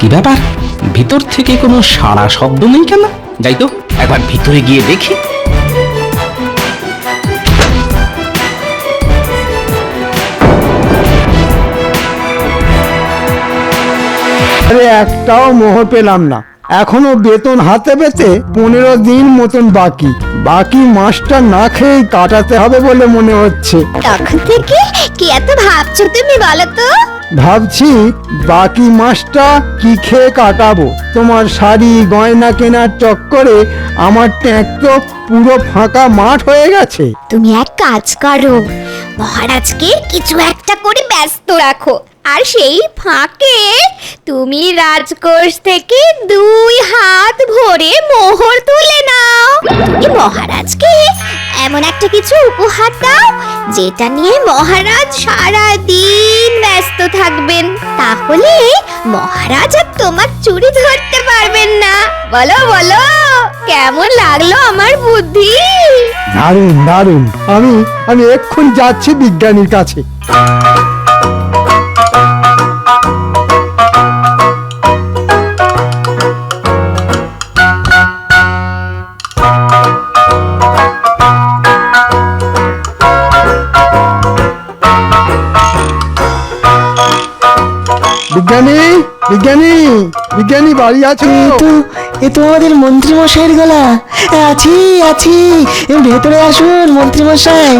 কি ব্যাপার, ভিতর থেকে কোনো সাড়া শব্দ নেই কেন? যাই তো একবার ভিতরে গিয়ে দেখি। আরে একটাও মোহর পেলাম না, এখনো বেতন হাতে পেতে 15 দিন মতন বাকি মাসটা না খেয়ে কাটাতে হবে বলে মনে হচ্ছে। তখন থেকে কি এত ভাবছো তুমি বলো তো? ভাবছি বাকি মাসটা কি খেয়ে কাটাবো। তোমার শাড়ি গয়না কেনার চক্করে আমার ট্যাঙ্ক তো পুরো ফাঁকা মাঠ হয়ে গেছে। তুমি এক কাজ করো, মহারাজকে কিছু একটা করে ব্যস্ত রাখো, আর সেই ফাঁকে তুমি রাজকোষ থেকে 2 হাত ভরে মোহর তুলে নাও। তুমি মহারাজকে এমন একটা কিছু উপহার দাও যেটা নিয়ে মহারাজ সারা দিন ব্যস্ত থাকবেন, তাহলে মহারাজ আর তোমার চুরি ধরতে পারবেন না। বলো বলো, কেমন লাগলো আমার বুদ্ধি? দারুণ দারুণ, আমি এক্ষুনি যাচ্ছি বিজ্ঞানীর কাছে। বিজ্ঞানী বিজ্ঞানী বিজ্ঞানী বাড়ি আছো? এ তো আমাদের মন্ত্রী মশাইয়ের গলা। আছি আছি, ভেতরে আসুন মন্ত্রী মশাই।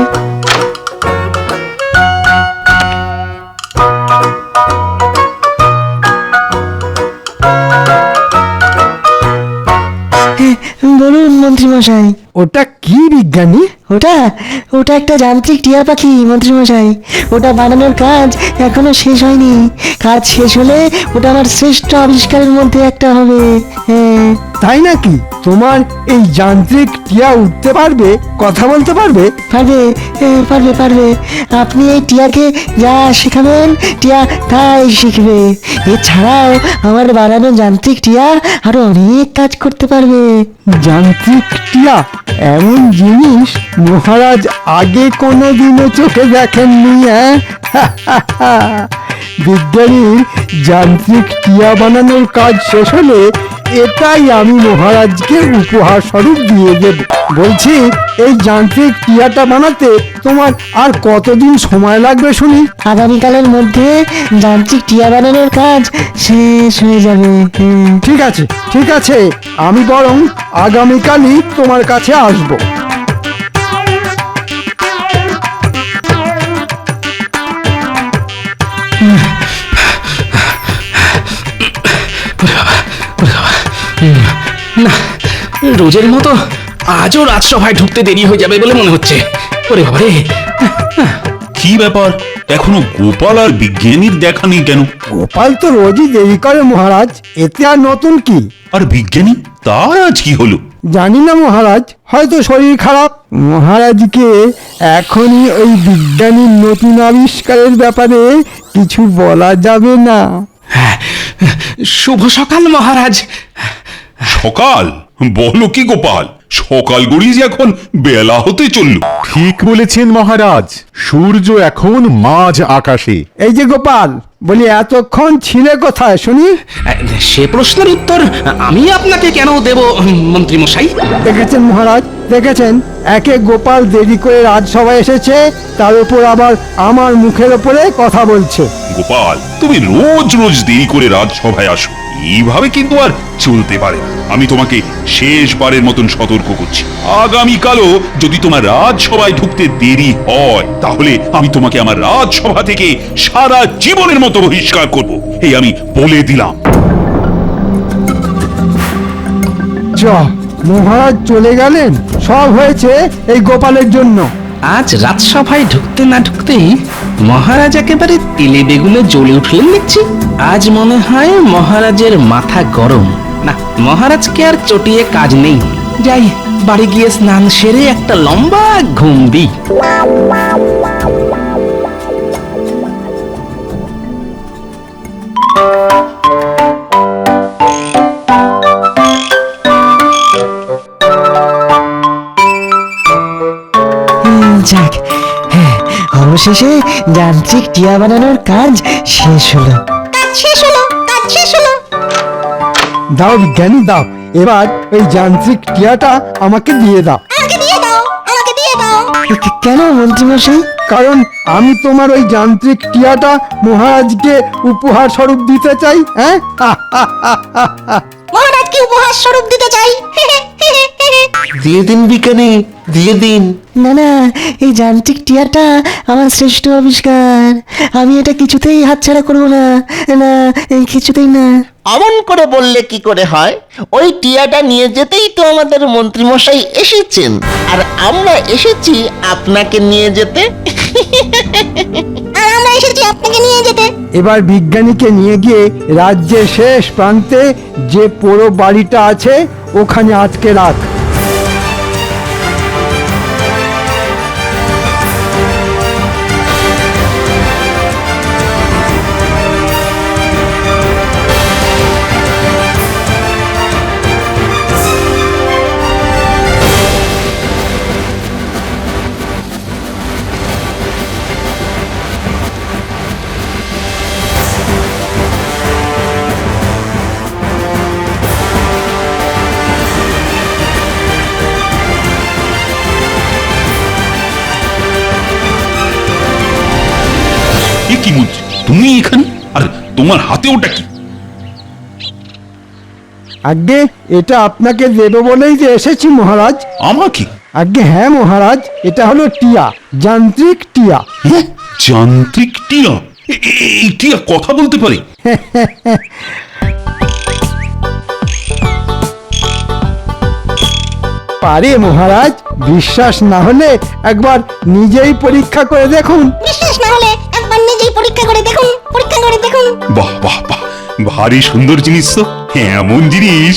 বলুন মন্ত্রী মশাই। ওটা কি বিজ্ঞানী? ওটা ওটা একটা যান্ত্রিক টিয়া পাখি মন্ত্রী মশাই। ওটা বানানোর কাজ এখনো শেষ হয়নি। কাজ শেষ হলে ওটা আমার শ্রেষ্ঠ আবিষ্কারের মধ্যে একটা হবে। হ্যাঁ। তাই নাকি? তোমার এই যান্ত্রিক টিয়া উঠতে পারবে, কথা বলতে পারবে? পারবে, পারবে পারবে। আপনি এই টিয়াকে যা শেখাবেন টিয়া তাই শিখবে। এছাড়াও আমার বানানো যান্ত্রিক টিয়া আরো অনেক কাজ করতে পারবে। যান্ত্রিক টিয়া এমন জিনিস মহারাজ আগে কোনোদিনও চোখে দেখেননি। বিজ্ঞানীর যান্ত্রিক টিয়া বানানোর কাজ শেষ হলে এটাই আমি মহারাজকে উপহার স্বরূপ দিয়ে দেব। বলছি, এই যান্ত্রিক টিয়াটা বানাতে তোমার আর কতদিন সময় লাগবে শুনি? আগামীকালের মধ্যে যান্ত্রিক টিয়া বানানোর কাজ শেষ হয়ে যাবে। ঠিক আছে ঠিক আছে, আমি বরং আগামীকালই তোমার কাছে আসবো। না, রোজের মতো আজও রাজসভায় ঢুকতে দেরি হয়ে যাবে বলে মনে হচ্ছে। ওরে বাবা রে! কি ব্যাপার, এখনো গোপাল আর বিজ্ঞানীর দেখা নেই কেন? গোপাল তো রোজই দেরি করে মহারাজ, এতে আর নতুন কি? আর বিজ্ঞানী, তার আজ কি হলো? জানি না মহারাজ, হয়তো শরীর খারাপ। মহারাজকে এখনই ওই বিজ্ঞানীর নতুন আবিষ্কারের ব্যাপারে কিছু বলা যাবে না। শুভ সকাল মহারাজ। সকাল? বলো কি গোপাল, সকাল গড়িয়ে যে এখন বেলা হতে চলল। ঠিক বলেছেন মহারাজ, সূর্য এখন মাঝ আকাশে। এই যে গোপাল, বলি এতক্ষণ ছিলে কোথায় শুনি? সে প্রশ্নের উত্তর আমি আপনাকে কেন দেব মন্ত্রী মশাই? দেখেছেন মহারাজ, দেখেছেন, একে গোপাল দেরি করে রাজসভায় এসেছে, তার উপর আবার আমার মুখের উপরে কথা বলছে। গোপাল, তুমি রোজ রোজ দেরি করে রাজসভায় আসো, এইভাবে কিন্তু আর চলতে পারে না। আমি তোমাকে শেষবারের মতন সতর্ক করছি, আগামীকালও যদি তোমার রাজসভায় ঢুকতে দেরি হয় তাহলে আমি তোমাকে আমার রাজসভা থেকে সারা জীবনের মতো বহিষ্কার করব, এই আমি বলে দিলাম। মহারাজ চলে গেলেন, সব হয়েছে এই গোপালের জন্য। আজ রাজসভায় ঢুকতে না ঢুকতেই মহারাজ একেবারে তেলে বেগুনে জ্বলে উঠলেন দেখছি। আজ মনে হয় মহারাজের মাথা গরম। না, মহারাজকে আর চটিয়ে কাজ নেই। যাই, বাড়ি গিয়ে স্নান সেরে একটা লম্বা ঘুম দিই। যাক, হ্যাঁ, অবশেষে যান্ত্রিক টিয়া বানানোর কাজ শেষ হলো। কাজ শেষ হলো, কাজ শেষ হলো। দাও বিজ্ঞানী দাও, এবার ওই যান্ত্রিক টিয়াটা আমাকে দিয়ে দাও। আমাকে দিয়ে দাও, আমাকে দিয়ে দাও। কেন মন্ত্রীমশাই? কারণ আমি তোমার ওই যান্ত্রিক টিয়াটা মহারাজকে উপহার স্বরূপ দিতে চাই। হ্যাঁ মহারাজকে উপহার স্বরূপ দিতে চাই। দিয়ে দিন বিজ্ঞানী, দিয়ে দিন। না না, এই যান্ত্রিক টিয়াটা আমার শ্রেষ্ঠ আবিষ্কার। আমি এটা কিছুতেই হাতছাড়া করবো না, না কিছুতেই না। অমন করে বললে কি করে হয়? ওই টিয়াটা নিয়ে যেতেই তো আমাদের মন্ত্রীমশাই এসেছেন, আর আমরা এসেছি আপনাকে নিয়ে যেতে। আর আমরা এসেছি আপনাকে নিয়ে যেতে। এবার বিজ্ঞানীকে নিয়ে গিয়ে রাজ্যের শেষ প্রান্তে যে পোড়ো বাড়িটা আছে ওখানে আটকে রাখ। এ কি মন্ত্রী, তুমি এখানে? আর তোমার হাতে ওটা কি? আগে এটা আপনাকে দেব বলেই যে এসেছি মহারাজ। আমাকে? আগে হ্যাঁ মহারাজ, এটা হলো টিয়া, যান্ত্রিক টিয়া। হ্যাঁ, যান্ত্রিক টিয়া? এই টিয়া কথা বলতে পারে? পারে মহারাজ, বিশ্বাস না হলে একবার নিজেই পরীক্ষা করে দেখুন। বিশ্বাস না হলে একবার নিজেই পরীক্ষা করে দেখুন, পরীক্ষা করে দেখুন। বাহ বাহ বাহ, ভারী সুন্দর জিনিস তো। এমন জিনিস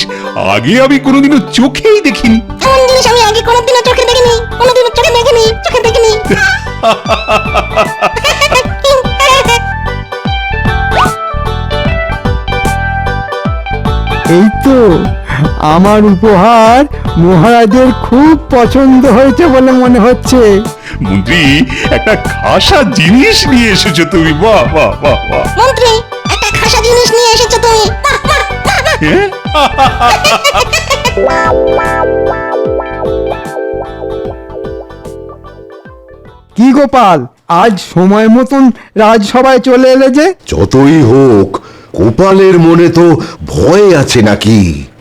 আগে আমি কোনোদিনও চোখেই দেখিনি। এমন জিনিস আমি আগে কোনোদিনও চোখে দেখিনি, কোনোদিনও চোখে দেখিনি, চোখে দেখিনি। এই তো আমার উপহার মহারাজের খুব পছন্দ হয়েছে বলে মনে হচ্ছে। মন্ত্রী, একটা খাসা জিনিস নিয়ে এসেছো তুমি। বাহ বাহ বাহ বাহ। মন্ত্রী, একটা খাসা জিনিস নিয়ে এসেছো তুমি। বাহ, বাহ, বাহ, বাহ। হ্যাঁ? কি গোপাল, আজ সময় মতন রাজসভায় চলে এলে যে? যতই হোক গোপালের মনে তো ভয় আছে নাকি?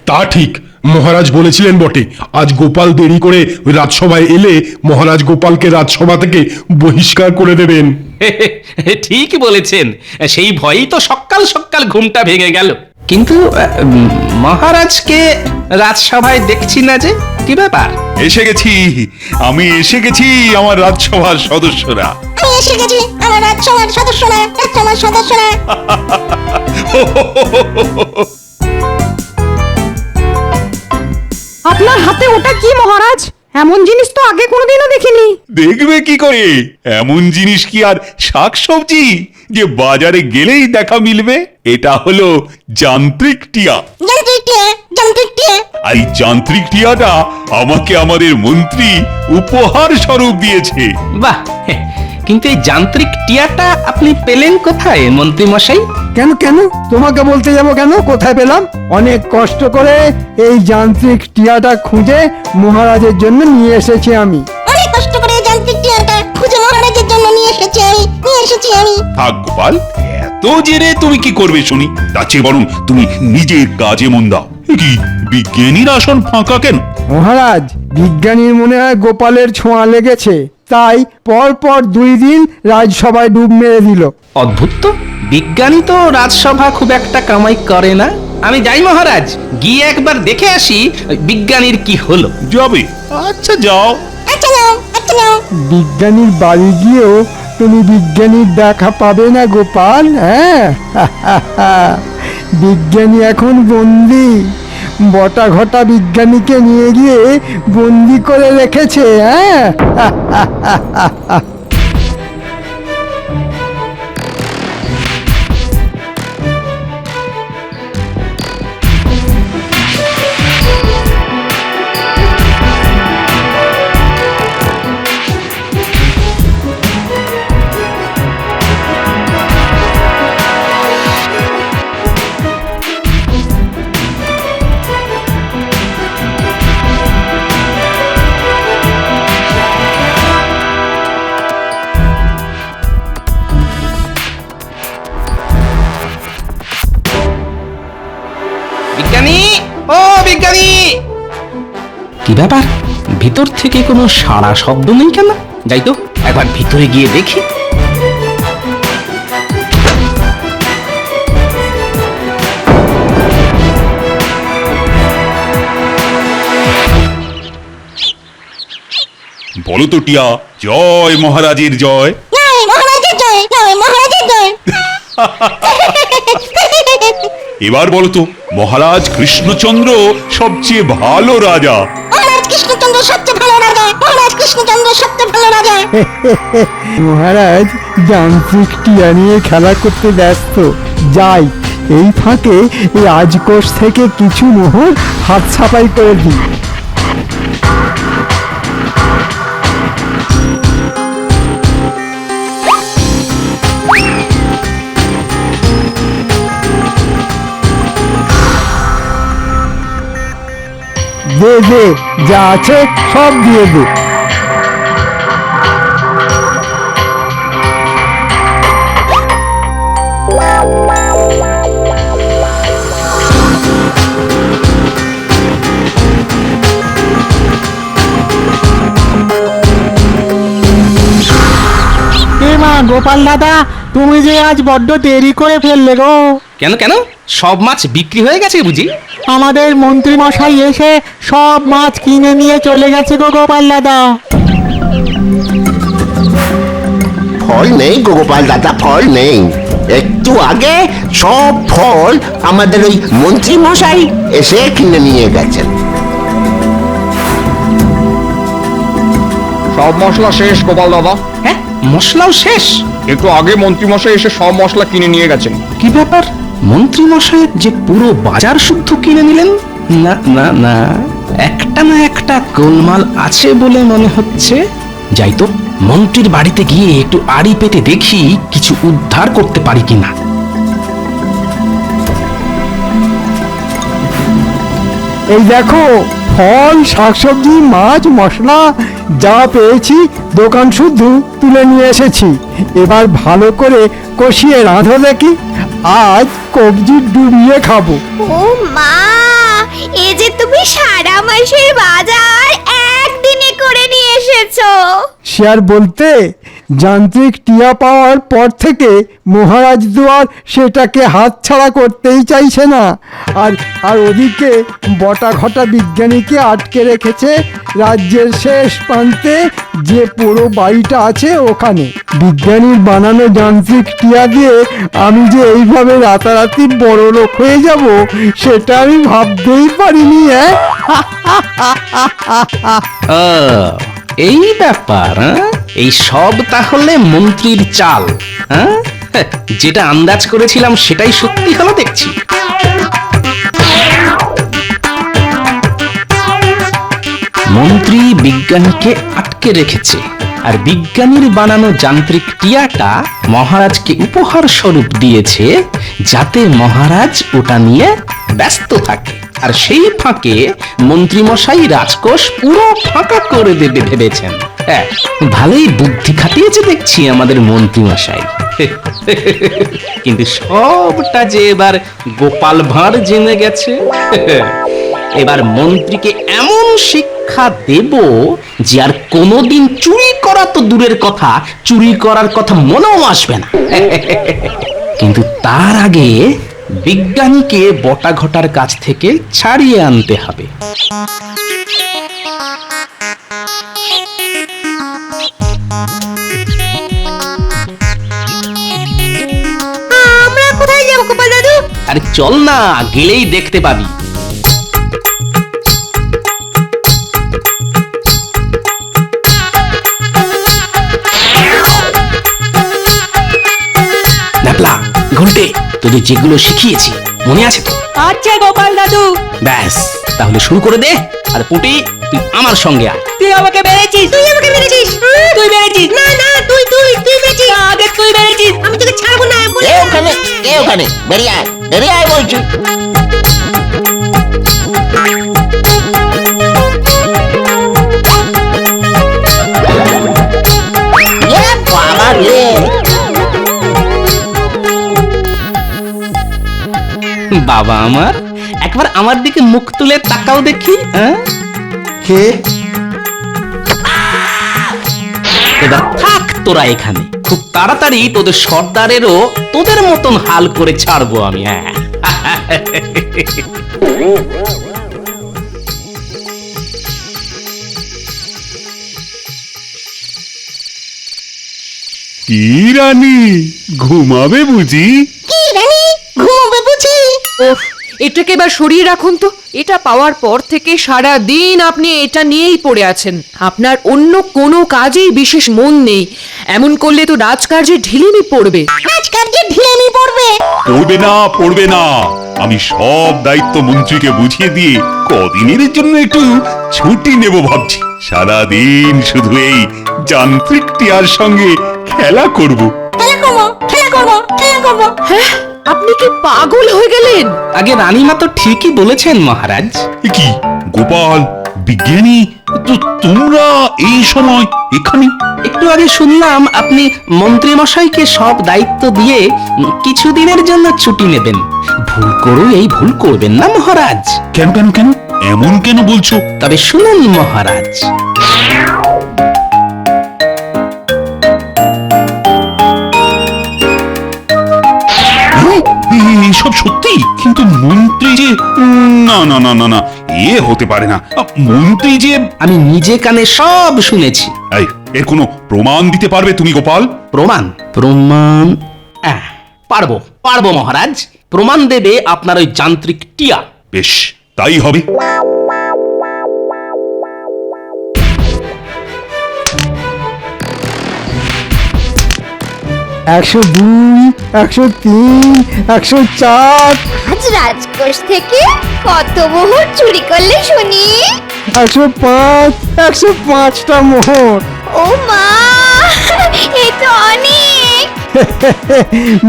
তা ঠিক, মহারাজ বলেছিলেন বটে আজ গোপাল দেরি করে রাজসভায় এলে মহারাজ গোপালকে রাজসভা থেকে বহিষ্কার করে দেবেন। ঠিকই বলেছেন, সেই ভয়েই তো সকাল সকাল ঘুমটা ভেঙে গেল। কিন্তু মহারাজকে রাজসভায় দেখছি না যে, কি ব্যাপার? এসে গেছি, আমি এসে গেছি আমার রাজসভার সদস্যরা। আমি এসে গেছি, আমার রাজসভার সদস্যরা, রাজসভার সদস্যরা। আপনার হাতে ওটা কি মহারাজ? এমন জিনিস তো আগে কোনোদিনও দেখিনি। দেখবে কি করে? এমন জিনিস কি আর শাকসবজি যে বাজারে গেলেই দেখা মিলবে? এটা হলো যান্ত্রিক টিয়া। যান্ত্রিক টিয়া, যান্ত্রিক টিয়া। আর এই যান্ত্রিক টিয়াটা আমাকে আমাদের মন্ত্রী উপহার স্বরূপ দিয়েছে। বাহ, কিন্তু এই যান্ত্রিক টিয়াটা আপনি পেলেন কোথায় মন্ত্রী মশাই? কেন কেন তোমাকে বলতে যাবো কেন? কোথায় পেলাম? অনেক কষ্ট করে এই যান্ত্রিক টিয়াটা খুঁজে মহারাজের জন্য নিয়ে এসেছি আমি। অনেক কষ্ট করে যান্ত্রিক টিয়াটা খুঁজে মহারাজের জন্য নিয়ে এসেছি আমি। থাক গোপাল, এত জেনে তুমি কি করবে শুনি? তার চেয়ে বরং তুমি নিজের কাজে মন দাও। কি বিজ্ঞানীর আসন ফাঁকা কেন? মহারাজ, বিজ্ঞানীর মনে হয় গোপালের ছোঁয়া লেগেছে, তাই পর পর 2 দিন রাজসভায় ডুব মেরে দিল। অদ্ভুত তো, বিজ্ঞানী তো রাজসভা খুব একটা কামাই করে না। আমি যাই মহারাজ, গিয়ে একবার দেখে আসি বিজ্ঞানীর কি হলো। যাবে? আচ্ছা যাও। আচ্ছা নাও, আচ্ছা নাও। বিজ্ঞানীর বাড়ি গিয়েও তুমি বিজ্ঞানীর দেখা পাবে না গোপাল। হ্যাঁ, বিজ্ঞানী এখন বন্দি। বটা ঘটা বিজ্ঞানীকে নিয়ে গিয়ে বন্দি করে রেখেছে। হ্যাঁ, বিজ্ঞানী, ও বিজ্ঞানী! কি ব্যাপার, ভিতর থেকে কোনো সাড়া শব্দ নেই কেন? যাই তো একবার ভিতরে গিয়ে দেখি। বলো তো টিয়া, জয় মহারাজের জয়। এবার বলো তো, মহারাজ কৃষ্ণচন্দ্র সবচেয়ে ভালো রাজা। মহারাজ যান্ত্রিক টিয়া নিয়ে খেলা করতে ব্যস্ত। যাই, এই ফাঁকে রাজকোষ থেকে কিছু মোহর হাত ছাপাই করে দিই। দে দে, যা আছে সব দিয়ে দে। গোপাল দাদা, তুমি যে আজ বড্ড দেরি করে ফেললে গো। কেন কেন, সব মাছ বিক্রি হয়ে গেছে বুঝি? আমাদের মন্ত্রী মশাই এসে সব মাছ কিনে নিয়ে চলে গেছে গো গোপাল দাদা। ফল নেই গোপাল দাদা, ফল নেই। একটু আগে সব ফল আমাদের ওই মন্ত্রী মশাই এসে কিনে নিয়ে গেছেন। সব মশলা শেষ গোপাল দাদা। হ্যাঁ, মশলাও শেষ? একটু আগে মন্ত্রী মশাই এসে সব মশলা কিনে নিয়ে গেছেন। কি ব্যাপার, মন্ত্রী মশাই যে পুরো বাজার শুদ্ধ কিনে নিলেন? না না না, একটা না একটা গোলমাল আছে বলে মনে হচ্ছে। যাই তো, মন্ত্রীর বাড়িতে গিয়ে একটু আড়ি পেতে দেখি কিছু উদ্ধার করতে পারি কিনা। এই দেখো, ফল, শাকসবজি, মাছ, মশলা যা পেয়েছি দোকান শুদ্ধ তুলে নিয়ে এসেছি। এবার ভালো করে কষিয়ে রাঁধো দেখি, আজ কবজি ডুবিয়ে খাবো। ও মা, এ যে তুমি সারা মাসের বাজার একদিনে করে নিয়ে এসেছো। সে আর বলতে, যান্ত্রিক টিয়া পাওয়ার পর থেকে মহারাজ দুয়ার সেটাকে হাতছাড়া করতেই চাইছে না। আর ওদিকে বটা ঘটা বিজ্ঞানীকে আটকে রেখেছে রাজ্যের শেষ প্রান্তে, যে পুরো বাড়িটা আছে ওখানে। বিজ্ঞানীর বানানো যান্ত্রিক টিয়া দিয়ে আমি যে এইভাবে রাতারাতি বড় লোক হয়ে যাব, সেটা আমি ভাবতেই পারিনি। এই ব্যাপার, এই সব তাহলে মন্ত্রীর চাল। হ্যাঁ, যেটা আন্দাজ করেছিলাম সেটাই সত্যি হলো দেখছি। মন্ত্রী বিজ্ঞানীকে আটকে রেখেছে, আর বিজ্ঞানীর বানানো যান্ত্রিক টিয়াটা মহারাজকে উপহার স্বরূপ দিয়েছে, যাতে মহারাজ ওটা নিয়ে ব্যস্ত থাকে। আর সেই ফাঁকে মন্ত্রীমশাই রাজকোষ পুরো ফাঁকা করে দেবে ভেবেছেন। হ্যাঁ, ভালোই বুদ্ধি খাটিয়েছে দেখছি আমাদের মন্ত্রীমশাই। কিন্তু সবটা যে এবার গোপাল ভাঁড় জেনে গেছে। এবার মন্ত্রীকে এমন শিক্ষা দেব যে আর কোনোদিন চুরি করা তো দূরের কথা, চুরি করার কথা মনেও আসবে না। কিন্তু তার আগে বিজ্ঞানীকে বটা ঘটার কাছ থেকে ছাড়িয়ে আনতে হবে। আমরা কোথায় যাবো গোপাল দাদু? আরে চল না, গেলেই দেখতে পাবি। ন্যাপলা, ঘুরতে তোদের যেগুলো শিখিয়েছি মনে আছে তো? আচ্ছা গোপাল দাদু। ব্যাস, তাহলে শুরু করে দে। আর পুটি, তুই আমার সঙ্গে আয়। তুই আমাকে মেরেছিস। তুই আমাকে মেরেছিস। তুই মেরেছিস। না না, তুই মেরেছিস। আগে তুই মেরেছিস। আমি তোকে ছাড়বো না। কে ওখানে বেরিয়ে আয়, বেরিয়ে আয় বলছি। বাবা রে, বাবা আমার, একবার আমার দিকে মুখ তুলে তাকাও দেখি, হ্যাঁ? কে? এবার থাক তোরা এখানে, খুব তাড়াতাড়ি তোদের সর্দারেরও তোদের মতন হাল করে ছাড়বো আমি, হ্যাঁ। কি রানী, ঘুমাবে বুঝি? কি রানী ঘুমোবে বুঝি? ওহ, এটাকে এবার সরিয়ে রাখুন তো। এটা পাওয়ার পর থেকে সারা দিন আপনি এটা নিয়েই পড়ে আছেন। আপনার অন্য কোনো কাজেই বিশেষ মন নেই। এমন করলে তো রাজকার্যে ঢিলেমি পড়বে। রাজকার্যে ঢিলেমি পড়বে? পড়বে না। আমি সব দায়িত্ব মন্ত্রীকে বুঝিয়ে দিয়ে কদিনের জন্য একটু ছুটি নেব ভাবছি। সারাদিন শুধু এই যান্ত্রিক টিয়ার সঙ্গে খেলা করব। খেলা করবো, খেলা করবো, খেলা করবো। হ্যাঁ, আপনি কি পাগল হয়ে গেলেন? আগে রানীমা তো ঠিকই বলেছেন মহারাজ। এ কি গোপাল, বিজ্ঞানী, তো তোমরা এই সময় এখানে? একটু আগে শুনলাম আপনি মন্ত্রী মশাইকে সব দায়িত্ব দিয়ে কিছুদিনের জন্য ছুটি নেবেন। ভুল করে এই ভুল করবেন না মহারাজ। কেন কেন কেন এমন কেন বলছো? তবে শুনুন মহারাজ, এসব সত্যি? কিন্তু মন্ত্রী যে না না না না না, এ হতে পারে না। মন্ত্রী যে আমি নিজে কানে সব শুনেছি। এই, এর কোনো প্রমাণ দিতে পারবে তুমি গোপাল? প্রমাণ? প্রমাণ পারবো পারবো মহারাজ। প্রমাণ দেবে আপনার ওই যান্ত্রিক টিয়া। বেশ, তাই হবে। 102, 103, 104, আজ রাজকোষ থেকে কত মোহর চুরি করলে শুনি? 105, 105টা মোহর। ও মা, এ তো অনেক।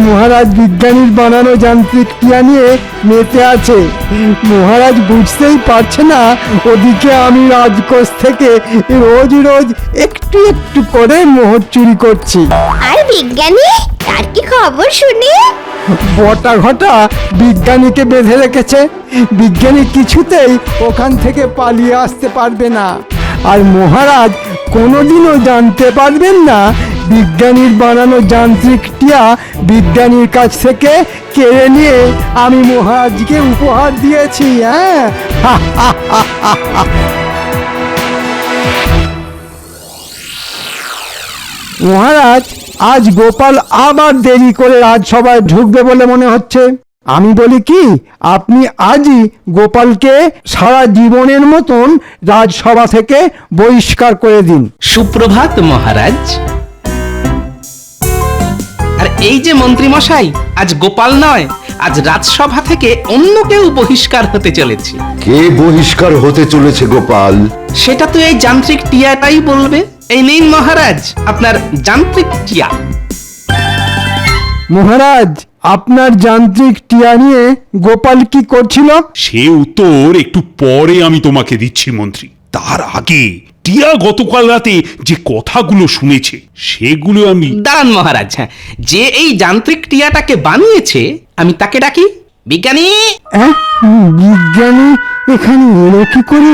মহারাজ বিজ্ঞানীর বানানো যান্ত্রিক টিয়া নিয়ে মেতে আছে। মহারাজ বুঝতেই পারছে না ওদিকে আমি রাজকোষ থেকে রোজ রোজ একটু একটু করে মোহর চুরি করছি। আর বিজ্ঞানী, তার কি খবর শুনি? বটা ঘটা বিজ্ঞানীকে বেঁধে রেখেছে। বিজ্ঞানী কিছুতেই ওখান থেকে পালিয়ে আসতে পারবে না। আর মহারাজ কোনোদিনও জানতে পারবেন না বিজ্ঞানীর বানানো যান্ত্রিক টিয়া বিজ্ঞানীর কাছ থেকে কেড়ে নিয়ে আমি মহারাজকে উপহার দিয়েছি। হ্যাঁ, মহারাজ আজ গোপাল আবার দেরি করে রাজসভায় ঢুকবে বলে মনে হচ্ছে। আমি বলি কি, আপনি আজই গোপালকে সারা জীবনের মতন রাজসভা থেকে বহিষ্কার করে দিন। সুপ্রভাত মহারাজ। আর এই যে মন্ত্রী মশাই, আজ গোপাল নয়, আজ রাজসভা থেকে অন্য কেউ বহিষ্কার হতে চলেছে। কে বহিষ্কার হতে চলেছে গোপাল? সেটা তো এই যান্ত্রিক টিয়াটাই বলবে। এই নিন মহারাজ আপনার যান্ত্রিক টিয়া। মহারাজ, আপনার যান্ত্রিক টিয়া নিয়ে গোপাল কি করছিল? সে উত্তর একটু পরে আমি তোমাকে দিচ্ছি মন্ত্রী। তার আগে টিয়া গতকাল রাতে যে কথাগুলো শুনেছে সেগুলো আমি... দাঁড়ান মহারাজ, হ্যাঁ, যে এই যান্ত্রিক টিয়াটাকে বানিয়েছে আমি তাকে ডাকি। বিজ্ঞানী! বিজ্ঞানী এখানে এলো কি করে?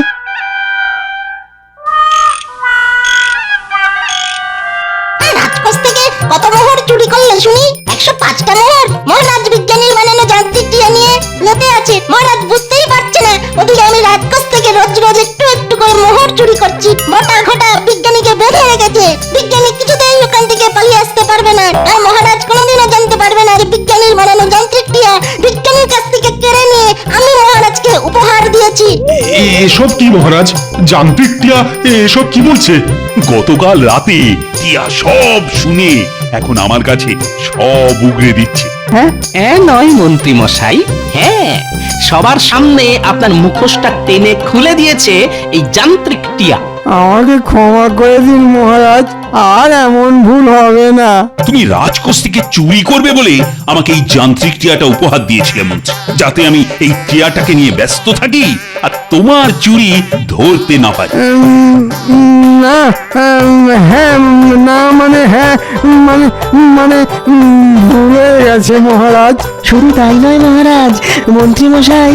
রাজকোষ থেকে কত মোহর চুরি করলে শুনি? 105টা মোহর। মহারাজ বিজ্ঞানীর বানানো যান্ত্রিক টিয়া নিয়ে মেতে আছে। মহারাজ বুঝতেই পারছে না ওদিকে আমি রাজকোষ থেকে রোজ রোজ একটু একটু করে মোহর চুরি করছি। বটা ঘটা বিজ্ঞানীকে বেঁধে রেখেছে। বিজ্ঞানী কিছুতেই ওখান থেকে পালিয়ে আসতে পারবে না। আর মহারাজ কোনোদিনও জানতে পারবে না যে বিজ্ঞানীর বানানো যান্ত্রিক টিয়া বিজ্ঞানীর কাছ থেকে কেড়ে নিয়ে আমি মহারাজকে উপহার দিয়েছি। এসব কি মহারাজ? যান্ত্রিক টিয়া এসব কি বলছে? গতকাল রাতে টিয়া সব শুনে এখন আমার কাছে সব উগরে দিচ্ছে। হ্যাঁ নয় মন্ত্রী মশাই, হ্যাঁ, সবার সামনে আপনার মুখোশটা টেনে খুলে দিয়েছে এই যান্ত্রিক টিয়া। আমাকে ক্ষমা করে দিন মহারাজ, আর এমন ভুল হবে না। তুমি রাজকোষ থেকে চুরি করবে বলে আমাকে এই যান্ত্রিক টিয়াটা উপহার দিয়েছিলে মন্ত্রী, যাতে আমি এই টিয়াটাকে নিয়ে ব্যস্ত থাকি। আর তোমার চুরি ধরতে না পারি। না হ্যাঁ না মানে হ্যাঁ মানে মানে ভুলে গেছে মহারাজ। শুধু তাই নয় মহারাজ, মন্ত্রী মশাই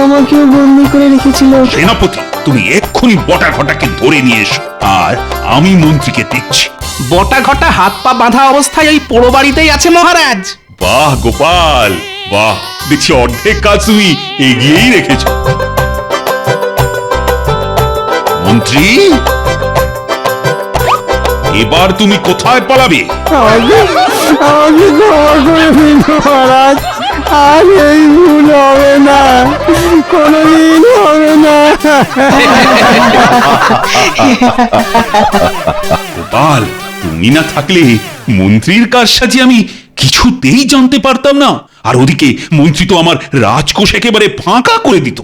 আমাকেও বন্দি করে রেখেছিল। সেনাপতি, তুমি এক্ষুনি বটা ঘটাকে ধরে নিয়ে এসো, আর আমি মন্ত্রীকে দেখছি। বটা ঘটা হাত পা বাঁধা অবস্থায় ওই পোড়ো বাড়িতেই আছে মহারাজ। বাহ গোপাল, বাহ, দেখছি অর্ধেক কাজ তুমি এগিয়েই রেখেছ। মন্ত্রী, এবার তুমি কোথায় পালাবে? আমাকে ক্ষমা করে দিন মহারাজ, আর এই ভুল হবে না, কোনোদিন হবে না। গোপাল, তুমি না থাকলে মন্ত্রীর কারসাজি আমি কিছুতেই জানতে পারতাম না, আর ওদিকে মন্ত্রী তো আমার রাজকোষ একেবারে ফাঁকা করে দিত।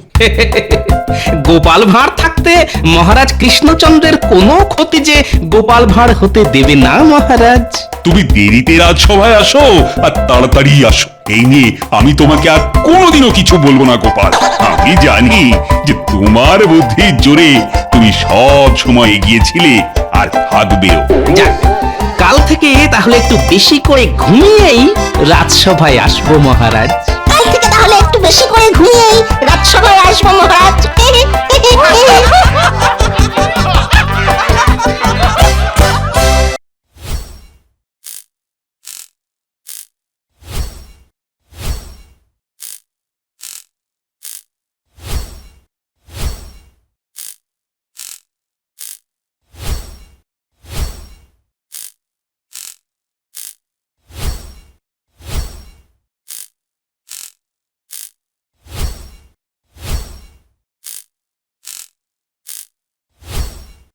গোপাল ভাঁড় থাকতে মহারাজ কৃষ্ণচন্দ্রের কোনো ক্ষতি যে গোপাল ভাঁড় হতে দেবে না মহারাজ। তুমি দেরিতে রাজসভায় আসো আর তাড়াতাড়ি আসো, এই নিয়ে আমি তোমাকে আর কোনোদিনও কিছু বলবো না গোপাল। আমি জানি যে তোমার বুদ্ধির জোরে তুমি সব সময় এগিয়েছিলে আর থাকবেও। যাক, কাল থেকে তাহলে একটু বেশি করে ঘুমিয়েই রাজসভায় আসবো মহারাজ।